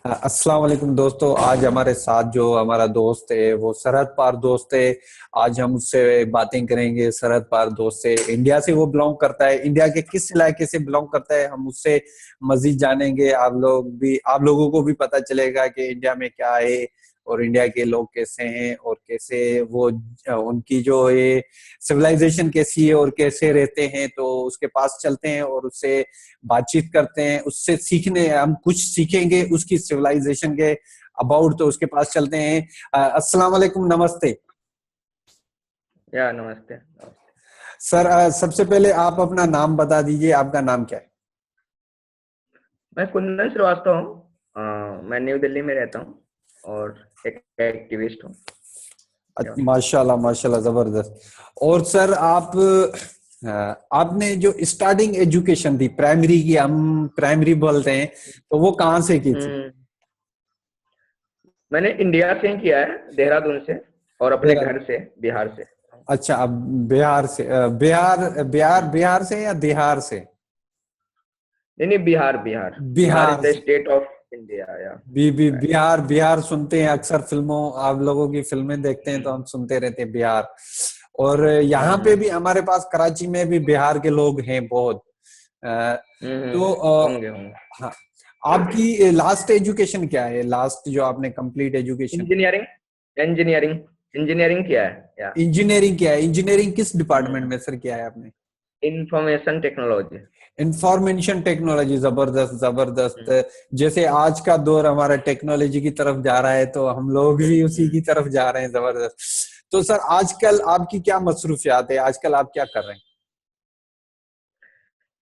अस्सलाम वालेकुम दोस्तों। आज हमारे साथ जो हमारा दोस्त है वो सरहद पार दोस्त है। आज हम उससे बातें करेंगे। सरहद पार दोस्त है, इंडिया से वो बिलोंग करता है। इंडिया के किस इलाके से बिलोंग करता है हम उससे मजीद जानेंगे। आप लोगों को भी पता चलेगा कि इंडिया में क्या है और इंडिया के लोग कैसे हैं और कैसे वो उनकी जो ये सिविलाइजेशन कैसी है और कैसे रहते हैं। तो उसके पास चलते हैं और उससे बातचीत करते हैं, उससे सीखने हम कुछ सीखेंगे उसकी सिविलाइजेशन के अबाउट। तो उसके पास चलते हैं। अस्सलाम वालेकुम, नमस्ते या नमस्ते नमस्ते। सर। सबसे पहले आप अपना नाम बता दीजिए, आपका नाम क्या है? मैं कुंदन श्रीवास्तव हूँ। मैं न्यू दिल्ली में रहता हूँ और एक एक्टिविस्ट हूँ। माशाल्लाह माशाल्लाह, जबरदस्त। और सर आपने जो स्टार्टिंग एजुकेशन थी प्राइमरी की, हम प्राइमरी बोलते हैं, तो वो कहाँ से की थी? हम्म, मैंने इंडिया से ही किया है, देहरादून से और अपने घर से, बिहार से। अच्छा, अब बिहार से। बिहार से या बिहार से? नहीं नहीं, बिहार बिहार। बिहार इज बिहार द से। स्टेट ऑफ इंडिया या राइट। बिहार बिहार सुनते हैं अक्सर फिल्मों, आप लोगों की फिल्में देखते हैं तो हम्म हम सुनते रहते हैं बिहार। और यहाँ पे हम्म भी हमारे पास कराची में भी बिहार के लोग हैं बहुत। अ, तो होंगे होंगे। हाँ, आपकी लास्ट एजुकेशन क्या है? लास्ट जो आपने complete education? Engineering engineering engineering किया है या इंजीनियरिंग क्या है? इंजीनियरिंग किस डिपार्टमेंट में सर किया है आपने? Information technology. इंफॉर्मेशन टेक्नोलॉजी, जबरदस्त जबरदस्त। हम्म जैसे आज का दौर हमारा टेक्नोलॉजी की तरफ जा रहा है तो हम लोग भी उसी हम्म। की तरफ जा रहे हैं, जबरदस्त। तो सर आजकल आपकी क्या मसरूफियात है? आजकल आप क्या कर रहे हैं?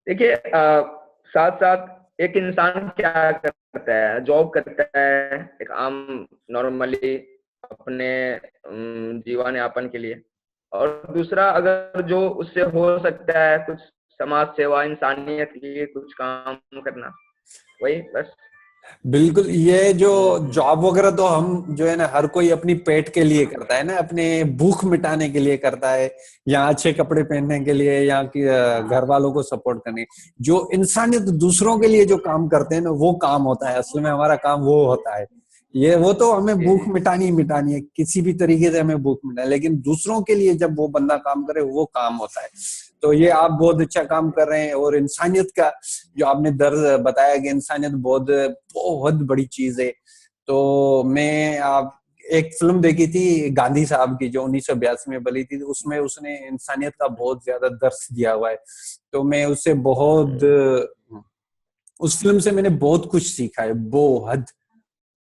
देखिए, साथ साथ एक इंसान क्या करता है, जॉब करता है एक आम नॉर्मली अपने जीवन यापन के लिए। और दूसरा, अगर जो उससे हो सकता है कुछ समाज सेवा, इंसानियत के लिए कुछ काम करना, वही बस। बिल्कुल, ये जो हम्म जॉब वगैरह तो हम जो है ना, हर कोई अपनी पेट के लिए करता है ना, अपने भूख मिटाने के लिए करता है, या अच्छे कपड़े पहनने के लिए, या कि घर वालों को सपोर्ट करने। जो इंसानियत दूसरों के लिए जो काम करते हैं ना, वो काम होता है असल में, हमारा काम वो होता है। ये वो तो हमें जी भूख जी। मिटानी ही मिटानी है, किसी भी तरीके से हमें भूख मिटानी है, लेकिन दूसरों के लिए जब वो बंदा काम करे वो काम होता है। तो ये आप बहुत अच्छा काम कर रहे हैं। और इंसानियत का जो आपने दर्द बताया कि इंसानियत बहुत बहुत बड़ी चीज है। तो मैं आप एक फिल्म देखी थी गांधी साहब की जो 1982 में बनी थी, उसमें उसने इंसानियत का बहुत ज्यादा दर्स दिया हुआ है। तो मैं उससे बहुत, हम्म उस फिल्म से मैंने बहुत कुछ सीखा है, बहुत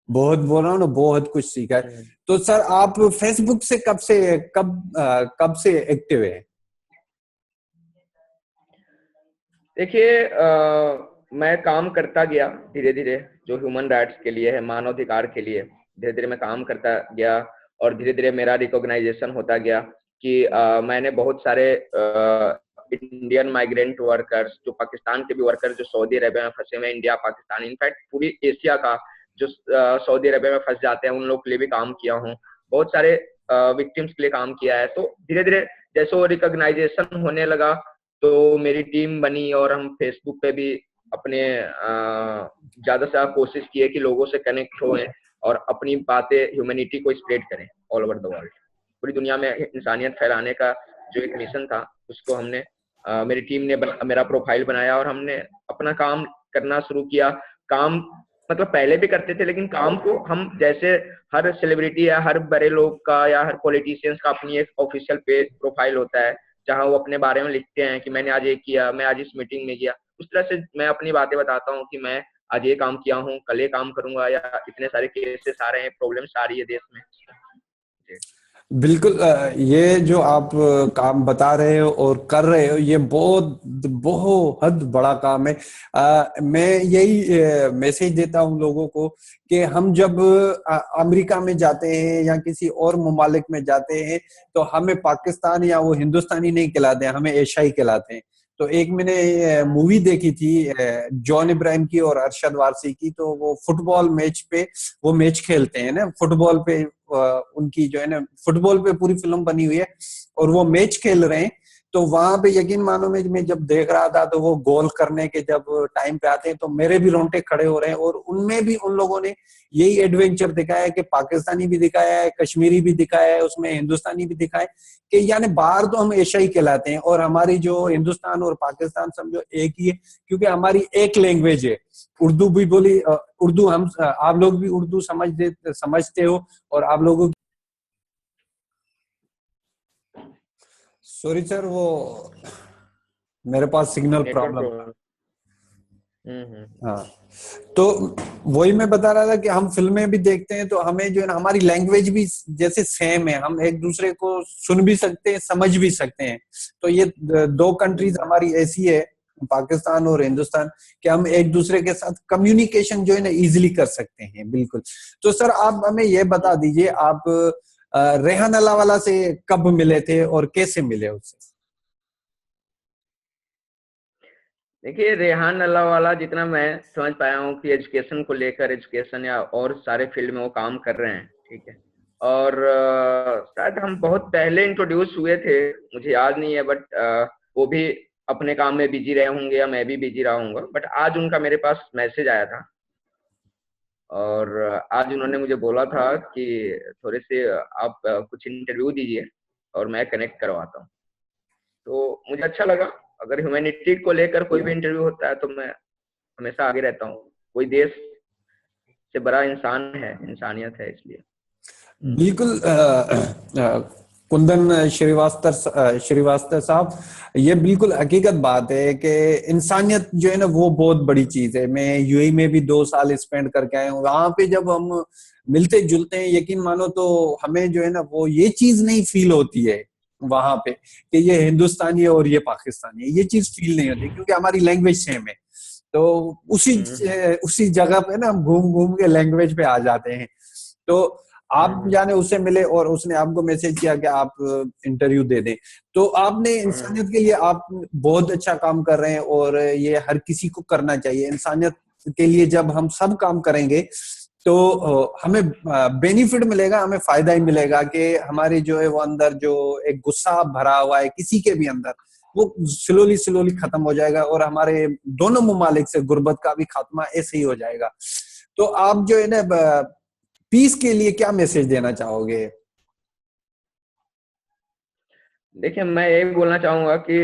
बहुत बोल रहा हूँ ना, बहुत कुछ सीखा है। हम्म। तो सर आप फेसबुक से कब से एक्टिव है? देखिए, मैं काम करता गया धीरे धीरे, जो ह्यूमन राइट्स के लिए है, मानवाधिकार के लिए धीरे धीरे मैं काम करता गया। और धीरे धीरे मेरा रिकॉग्नाइजेशन होता गया कि मैंने बहुत सारे इंडियन माइग्रेंट वर्कर्स, जो पाकिस्तान के भी वर्कर्स जो सऊदी अरेबिया में फंसे हुए हैं, इंडिया पाकिस्तान इनफैक्ट पूरी एशिया का, जो सऊदी अरेबिया में फंस जाते हैं उन लोग के लिए भी काम किया हूँ। बहुत सारे विक्टिम्स के लिए काम किया है। तो धीरे धीरे जैसे वो रिकॉग्नाइजेशन होने लगा, तो मेरी टीम बनी और हम फेसबुक पे भी अपने ज्यादा से ज्यादा कोशिश की है कि लोगों से कनेक्ट होएं और अपनी बातें, ह्यूमैनिटी को स्प्रेड करें ऑल ओवर द वर्ल्ड। पूरी दुनिया में इंसानियत फैलाने का जो एक मिशन था, उसको हमने मेरी टीम ने मेरा प्रोफाइल बनाया और हमने अपना काम करना शुरू किया। काम मतलब पहले भी करते थे, लेकिन काम को हम जैसे हर सेलिब्रिटी या हर बड़े लोग का या हर पॉलिटिशियंस का अपनी एक ऑफिशियल पेज प्रोफाइल होता है, जहाँ वो अपने बारे में लिखते हैं कि मैंने आज ये किया, मैं आज इस मीटिंग में गया। उस तरह से मैं अपनी बातें बताता हूँ कि मैं आज ये काम किया हूँ, कल ये काम करूंगा, या इतने सारे केसेस आ रहे हैं, प्रॉब्लम्स आ रही है देश में। जी। बिल्कुल। ये जो आप काम बता रहे हो और कर रहे हो, ये बहुत बहुत बड़ा काम है। मैं यही मैसेज देता हूँ लोगों को कि हम जब अमेरिका में जाते हैं या किसी और ममालिक में जाते हैं, तो हमें पाकिस्तान या वो हिंदुस्तानी नहीं कहलाते हैं, हमें एशियाई कहलाते हैं। तो एक मैंने मूवी देखी थी जॉन इब्राहिम की और अरशद वारसी की। तो वो फुटबॉल मैच पे वो मैच खेलते हैं ना, फुटबॉल पे उनकी जो है ना, फुटबॉल पे पूरी फिल्म बनी हुई है और वो मैच खेल रहे हैं। तो वहां पे यकीन मानो मैं जब देख रहा था तो वो गोल करने के जब टाइम पे आते हैं तो मेरे भी रोंगटे खड़े हो रहे हैं। और उनमें भी उन लोगों ने यही एडवेंचर दिखाया है कि पाकिस्तानी भी दिखाया है, कश्मीरी भी दिखाया है, उसमें हिंदुस्तानी भी दिखाया है कि यानी बाहर तो हम एशियाई कहलाते हैं और हमारी जो हिंदुस्तान और पाकिस्तान समझो एक ही है, क्योंकि हमारी एक लैंग्वेज है। उर्दू भी बोली, उर्दू हम आप लोग भी उर्दू समझते हो और आप लोगों। सॉरी सर, वो मेरे पास सिग्नल नेटवर्क प्रॉब्लम था। प्रॉब्लम। हम्म। हाँ, तो वही मैं बता रहा था कि हम फिल्में भी देखते हैं तो हमें जो है ना हमारी लैंग्वेज भी जैसे सेम है, हम एक दूसरे को सुन भी सकते हैं, समझ भी सकते हैं। तो ये दो कंट्रीज हमारी ऐसी है, पाकिस्तान और हिंदुस्तान, कि हम एक दूसरे के साथ कम्युनिकेशन जो है ना इजिली कर सकते हैं। बिल्कुल। तो सर आप हमें ये बता दीजिए, आप रेहान अल्लाहवाला से कब मिले थे और कैसे मिले उससे? देखिए, रेहान अल्लाहवाला जितना मैं समझ पाया हूँ कि एजुकेशन को लेकर, एजुकेशन या और सारे फील्ड में वो काम कर रहे हैं, ठीक है। और शायद हम बहुत पहले इंट्रोड्यूस हुए थे, मुझे याद नहीं है, बट वो भी अपने काम में बिजी रहे होंगे या मैं भी बिजी रहा हूँगा। बट आज उनका मेरे पास मैसेज आया था और आज उन्होंने मुझे बोला था कि थोड़े से आप कुछ इंटरव्यू दीजिए और मैं कनेक्ट करवाता हूँ। तो मुझे अच्छा लगा। अगर ह्यूमैनिटी को लेकर कोई भी इंटरव्यू होता है तो मैं हमेशा आगे रहता हूँ। कोई देश से बड़ा इंसान है, इंसानियत है, इसलिए। बिल्कुल। कुंदन श्रीवास्तव साहब, ये बिल्कुल हकीकत बात है कि इंसानियत जो है ना वो बहुत बड़ी चीज है। मैं यूएई में भी 2 साल स्पेंड करके आया हूँ। वहां पे जब हम मिलते जुलते हैं, यकीन मानो, तो हमें जो है ना वो ये चीज नहीं फील होती है वहां पे कि ये हिंदुस्तानी है और ये पाकिस्तानी है। ये चीज फील नहीं होती क्योंकि हमारी लैंग्वेज सेम है। तो उसी हम्म। उसी जगह पे ना हम घूम घूम के लैंग्वेज पे आ जाते हैं। तो आप हम्म। जाने उससे मिले और उसने आपको मैसेज किया कि आप इंटरव्यू दे दें। तो आपने हम्म। इंसानियत के लिए आप बहुत अच्छा काम कर रहे हैं और ये हर किसी को करना चाहिए। इंसानियत के लिए जब हम सब काम करेंगे तो हमें बेनिफिट मिलेगा, हमें फायदा ही मिलेगा कि हमारे जो है वो अंदर जो एक गुस्सा भरा हुआ है किसी के भी अंदर, वो स्लोली स्लोली खत्म हो जाएगा और हमारे दोनों ममालिक से गुर्बत का भी खात्मा ऐसे ही हो जाएगा। तो आप जो है ना पीस के लिए क्या मैसेज देना चाहोगे? देखिए, मैं ये बोलना चाहूंगा कि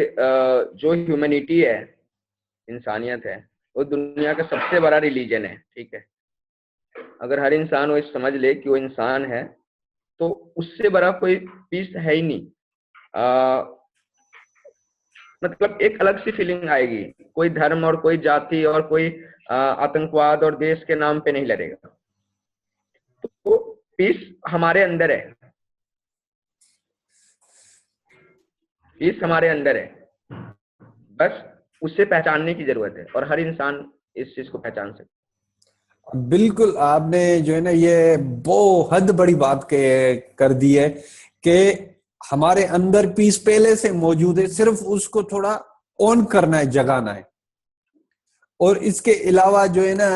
जो ह्यूमैनिटी है, इंसानियत है, वो दुनिया का सबसे बड़ा रिलीजन है, ठीक है। अगर हर इंसान वो इस समझ ले कि वो इंसान है, तो उससे बड़ा कोई पीस है ही नहीं। मतलब एक अलग सी फीलिंग आएगी। कोई धर्म और कोई जाति और कोई आतंकवाद और देश के नाम पे नहीं लड़ेगा। तो पीस हमारे अंदर है, पीस हमारे अंदर है। बस उसे पहचानने की जरूरत है और हर इंसान इस चीज को पहचान सकता बिल्कुल, आपने जो है ना ये बहुत बड़ी बात कर दी है कि हमारे अंदर पीस पहले से मौजूद है, सिर्फ उसको थोड़ा ऑन करना है, जगाना है। और इसके अलावा जो है ना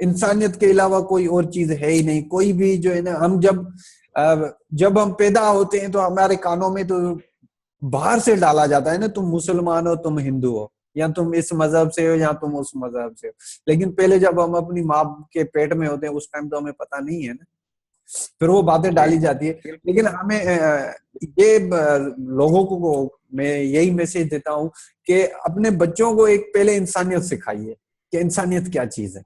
इंसानियत के अलावा कोई और चीज है ही नहीं। कोई भी जो है ना, हम जब हम पैदा होते हैं तो हमारे कानों में तो बाहर से डाला जाता है ना, तुम मुसलमान हो, तुम हिंदू हो, या तुम इस मजहब से हो या तुम उस मजहब से हो। लेकिन पहले जब हम अपनी माँ के पेट में होते हैं उस टाइम तो हमें पता नहीं है ना, फिर वो बातें है। जी, डाली जाती है। बिल्कुल। लेकिन हमें लोगों को मैं यही मैसेज देता हूँ कि अपने बच्चों को एक पहले इंसानियत सिखाइए कि इंसानियत क्या चीज है।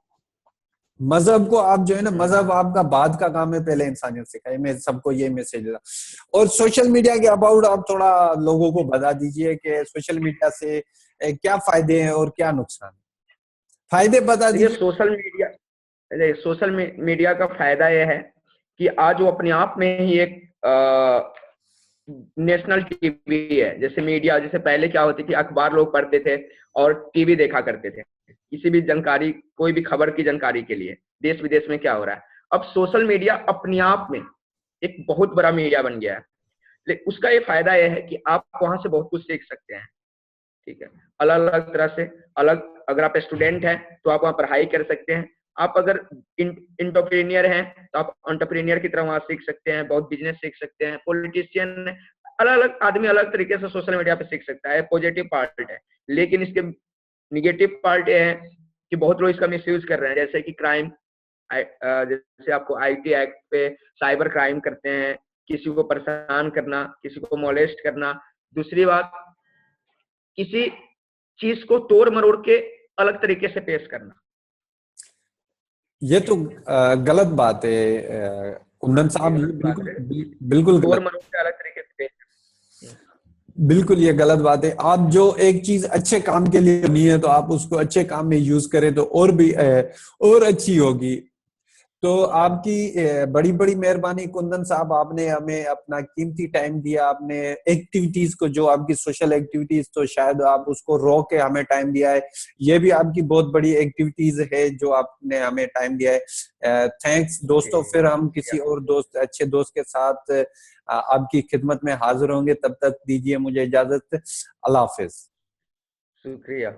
मजहब को आप जो है ना, मजहब आपका बाद का काम है, पहले इंसानियत सिखाइए। मैं सबको ये मैसेज देता हूँ। और सोशल मीडिया के अबाउट आप थोड़ा लोगों को बता दीजिए कि सोशल मीडिया से क्या फायदे हैं और क्या नुकसान है। फायदे बता देखिए, दीजिए। सोशल मीडिया का फायदा यह है कि आज वो अपने आप में ही एक नेशनल टीवी है। जैसे मीडिया, जैसे पहले क्या होती थी, अखबार लोग पढ़ते थे और टीवी देखा करते थे किसी भी जानकारी, कोई भी खबर की जानकारी के लिए, देश विदेश में क्या हो रहा है। अब सोशल मीडिया अपने आप में एक बहुत बड़ा मीडिया बन गया है। लेकिन उसका ये फायदा यह है कि आप वहां से बहुत कुछ सीख सकते हैं, ठीक है। अलग अलग तरह से, अलग, अगर आप स्टूडेंट हैं तो आप वहाँ पढ़ाई कर सकते हैं। आप अगर इंटरप्रेन्योर हैं तो आप एंटरप्रेन्योर की तरह वहां सीख सकते हैं, बहुत बिजनेस सीख सकते हैं। पॉलिटिशियन अलग अलग आदमी अलग तरीके से सोशल मीडिया पे सीख सकता है, पॉजिटिव पार्ट है। लेकिन इसके निगेटिव पार्ट ये है कि बहुत लोग इसका मिसयूज कर रहे हैं, जैसे कि क्राइम, जैसे आपको आईटी एक्ट पे साइबर क्राइम करते हैं, किसी को परेशान करना, किसी को मोलेस्ट करना। दूसरी बात, किसी चीज को तोड़ मरोड़ के अलग तरीके से पेश करना। ये तो गलत बात है कुंदन साहब, ये बिल्कुल बिल्कुल तोड़ गलत, मरोड़ के अलग तरीके से पेश करना। बिल्कुल ये गलत बात है। आप जो एक चीज अच्छे काम के लिए नहीं है तो आप उसको अच्छे काम में यूज करें तो और भी और अच्छी होगी। तो आपकी बड़ी बड़ी मेहरबानी कुंदन साहब, आपने हमें अपना कीमती टाइम दिया, आपने एक्टिविटीज को, जो आपकी सोशल एक्टिविटीज तो शायद आप उसको रोक के हमें टाइम दिया है, ये भी आपकी बहुत बड़ी एक्टिविटीज है जो आपने हमें टाइम दिया है। थैंक्स दोस्तों, फिर हम किसी और दोस्त, अच्छे दोस्त के साथ आपकी खिदमत में हाजिर होंगे। तब तक दीजिए मुझे इजाजत। अल्लाह हाफिज। शुक्रिया।